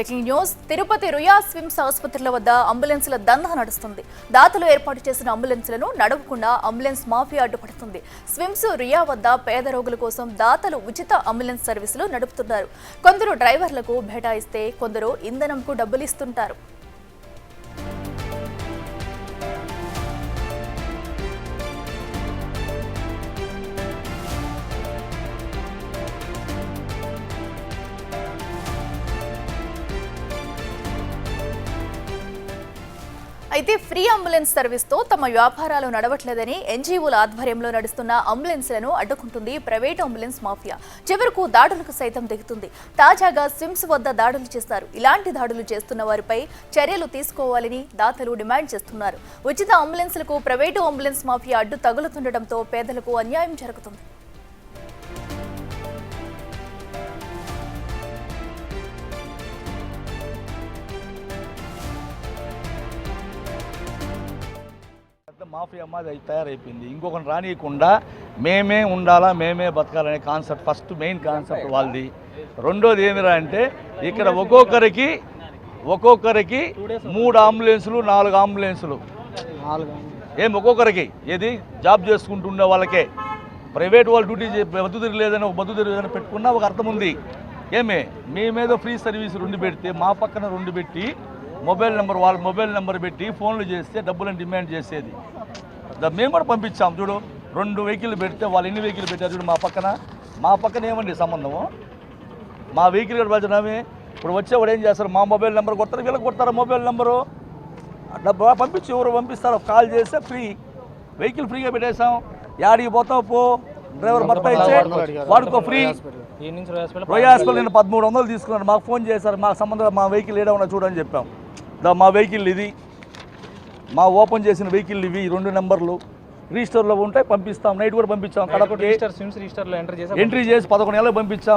Breaking news. Tirupati Ruia SVIMS ఆసుపత్రుల వద్ద అంబులెన్సుల దందా నడుస్తుంది. దాతలు ఏర్పాటు చేసిన అంబులెన్సులను నడవకుండా అంబులెన్స్ మాఫియా అడ్డుపడుతుంది. స్విమ్స్ రుయా వద్ద పేద రోగుల కోసం దాతలు ఉచిత అంబులెన్స్ సర్వీసులు నడుపుతున్నారు. కొందరు డ్రైవర్లకు బేటాయిస్తే కొందరు ఇంధనంకు డబ్బులు ఇస్తుంటారు. అయితే ఫ్రీ అంబులెన్స్ సర్వీస్తో తమ వ్యాపారాలు నడవట్లేదని ఎన్జీఓల ఆధ్వర్యంలో నడుస్తున్న అంబులెన్స్లను అడ్డుకుంటుంది ప్రైవేట్ అంబులెన్స్ మాఫియా. చివరకు దాడులకు సైతం దిగుతుంది. తాజాగా స్విమ్స్ వద్ద దాడులు చేస్తారు. ఇలాంటి దాడులు చేస్తున్న వారిపై చర్యలు తీసుకోవాలని దాతలు డిమాండ్ చేస్తున్నారు. ఉచిత అంబులెన్స్లకు ప్రైవేటు అంబులెన్స్ మాఫియా అడ్డు తగులుతుండటంతో పేదలకు అన్యాయం జరుగుతుంది. మాఫియా అమ్మది తయారైపోయింది. ఇంకొకటి రానియకుండా మేమే ఉండాలా, మేమే బతకాలనే కాన్సెప్ట్ ఫస్ట్ మెయిన్ కాన్సెప్ట్ వాళ్ళది. రెండోది ఏమిరా అంటే ఇక్కడ ఒక్కొక్కరికి 3 అంబులెన్సులు 4 అంబులెన్సులు ఒక్కొక్కరికి ఏది జాబ్ చేసుకుంటుండే వాళ్ళకే. ప్రైవేట్ వాళ్ళు డ్యూటీ బతుకు లేదని ఒక బతుకు లేదని పెట్టుకున్నా ఒక అర్థం ఉంది. మేమేదో ఫ్రీ సర్వీస్ 2 పెడితే మా పక్కన 2 పెట్టి మొబైల్ నెంబర్ వాళ్ళ మొబైల్ నెంబర్ పెట్టి ఫోన్లు చేస్తే డబ్బులను డిమాండ్ చేసేది. మేము కూడా పంపించాం. చూడు 2 వెహికల్ పెడితే వాళ్ళు ఎన్ని వెహికల్ పెట్టారు చూడు. మా పక్కన ఏమండి సంబంధము? మా వెహికల్ కూడా పంచడమే. ఇప్పుడు వచ్చేవాడు ఏం చేస్తారు? మా మొబైల్ నెంబర్ కొడతారు, వీళ్ళకి కొడతారు మొబైల్ నెంబరు. డబ్బు పంపించి ఎవరు పంపిస్తారో కాల్ చేస్తే ఫ్రీ వెహికల్ ఫ్రీగా పెట్టేసాం. యాడికి పోతావు పో, డ్రైవర్ మొత్తం ఇచ్చే వాడుకో ఫ్రీ. రోయా హాస్పిటల్ నేను 1300 తీసుకున్నాను. మాకు ఫోన్ చేశారు, మా సంబంధం మా వెహికల్ ఏడవన్నా చూడని చెప్పాం. మా వెహికల్ ఇది, మా ఓపెన్ చేసిన వెహికల్ ఇవి 2 నెంబర్లు రిజిస్టర్లో ఉంటాయి, పంపిస్తాం. నైట్ కూడా పంపించాం. కడపటి ఎంట్రీ చేసి 11 నెలలకు పంపించాం.